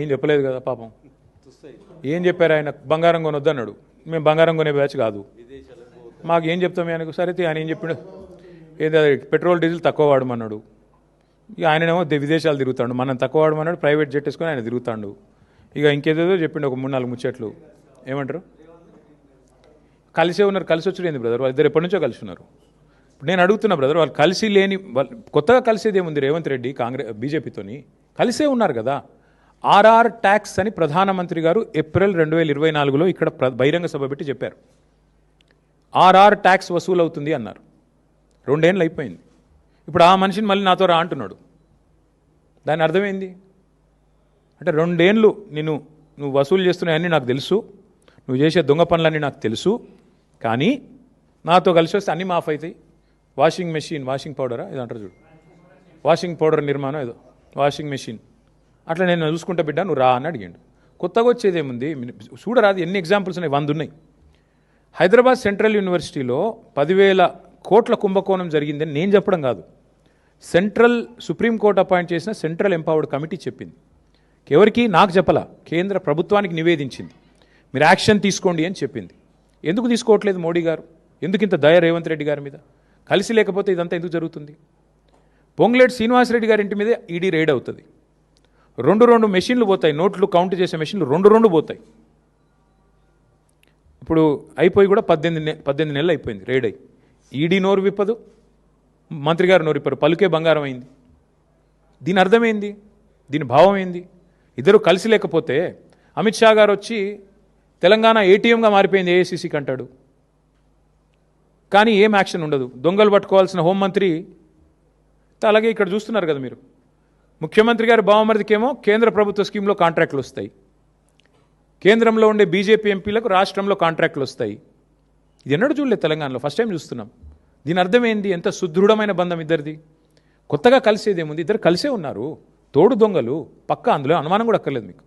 ఏం చెప్పలేదు కదా పాపం. ఏం చెప్పారు ఆయన? బంగారం కొనొద్దు అన్నాడు. మేము బంగారం కొనే బ్యాచ్ కాదు. మాకు ఏం చెప్తాం ఆయనకు? సరే ఆయన ఏం చెప్పాడు? ఏదో పెట్రోల్ డీజిల్ తక్కువ వాడమన్నాడు. ఇక ఆయనేమో విదేశాలు తిరుగుతాడు. మనం తక్కువ వాడమన్నాడు. ప్రైవేట్ జెట్ వేసుకొని ఆయన తిరుగుతాడు. ఇక ఇంకేదేదో చెప్పిండు ఒక 3-4 ముచ్చట్లు. ఏమంటారు? కలిసే ఉన్నారు. కలిసి వచ్చి ఏంది బ్రదర్? వాళ్ళిద్దరు ఎప్పటి నుంచో కలిసి ఉన్నారు. నేను అడుగుతున్నా బ్రదర్, వాళ్ళు కలిసి లేని కొత్తగా కలిసేది ఏముంది? రేవంత్ రెడ్డి బీజేపీతోని కలిసే ఉన్నారు కదా. ఆర్ఆర్ ట్యాక్స్ అని ప్రధానమంత్రి గారు ఏప్రిల్ 2024లో ఇక్కడ బహిరంగ సభ పెట్టి చెప్పారు. ఆర్ఆర్ ట్యాక్స్ వసూలు అవుతుంది అన్నారు. 2 ఏళ్ళు అయిపోయింది. ఇప్పుడు ఆ మనిషిని మళ్ళీ నాతో రా అంటున్నాడు. దాని అర్థమైంది అంటే 2 ఏళ్ళు నువ్వు వసూలు చేస్తున్నాయని నాకు తెలుసు, నువ్వు చేసే దొంగ పనులన్నీ నాకు తెలుసు, కానీ నాతో కలిసి వస్తే అన్నీ మాఫ్ అవుతాయి. వాషింగ్ మెషిన్, వాషింగ్ పౌడరా ఇది అంటారు చూడు, వాషింగ్ పౌడర్ నిర్మాణం ఏదో వాషింగ్ మెషిన్, అట్లా నేను చూసుకుంటా బిడ్డ, నువ్వు రా అని అడిగాడు. కొత్తగా వచ్చేదేముంది? చూడరాదు, ఎన్ని ఎగ్జాంపుల్స్ ఉన్నాయి, 100 ఉన్నాయి. హైదరాబాద్ సెంట్రల్ యూనివర్సిటీలో 10,000 కోట్ల కుంభకోణం జరిగిందని నేను చెప్పడం కాదు, సుప్రీంకోర్టు అపాయింట్ చేసిన సెంట్రల్ ఎంపవర్డ్ కమిటీ చెప్పింది. ఎవరికి? నాకు చెప్పలా, కేంద్ర ప్రభుత్వానికి నివేదించింది. మీరు యాక్షన్ తీసుకోండి అని చెప్పింది. ఎందుకు తీసుకోవట్లేదు మోడీ గారు? ఎందుకు ఇంత దయ రేవంత్ రెడ్డి గారి మీద? కలిసి లేకపోతే ఇదంతా ఎందుకు జరుగుతుంది? పొంగులేటి శ్రీనివాసరెడ్డి గారి ఇంటి మీదే ఈడీ రైడ్ అవుతుంది. 2 మెషిన్లు పోతాయి, నోట్లు కౌంట్ చేసే మెషిన్లు 2 పోతాయి. ఇప్పుడు అయిపోయి కూడా 18 నెలలు అయిపోయింది రైడ్ అయ్యి. ఈడీ నోరు విప్పదు, మంత్రి గారు నోరు విప్పరు, పలుకే బంగారం అయింది. దీని అర్థమైంది? దీని భావం ఏంది? ఇద్దరు కలిసి లేకపోతే అమిత్ షా గారు వచ్చి తెలంగాణ ఏటీఎంగా మారిపోయింది ఏఐసీసీకి అంటాడు, కానీ ఏం యాక్షన్ ఉండదు. దొంగలు పట్టుకోవాల్సిన హోంమంత్రి అలాగే ఇక్కడ చూస్తున్నారు కదా మీరు. ముఖ్యమంత్రి గారి బావమరిదికేమో కేంద్ర ప్రభుత్వ స్కీమ్లో కాంట్రాక్టులు వస్తాయి, కేంద్రంలో ఉండే బీజేపీ ఎంపీలకు రాష్ట్రంలో కాంట్రాక్టులు వస్తాయి. ఇది ఎన్నడూ చూడలేదు తెలంగాణలో, ఫస్ట్ టైం చూస్తున్నాం. దీని అర్థం ఏంది? ఎంత సుదృఢమైన బంధం ఇద్దరిది. కొత్తగా కలిసేదేముంది? ఇద్దరు కలిసే ఉన్నారు, తోడు దొంగలు పక్కా, అందులో అనుమానం కూడా అక్కర్లేదు మీకు.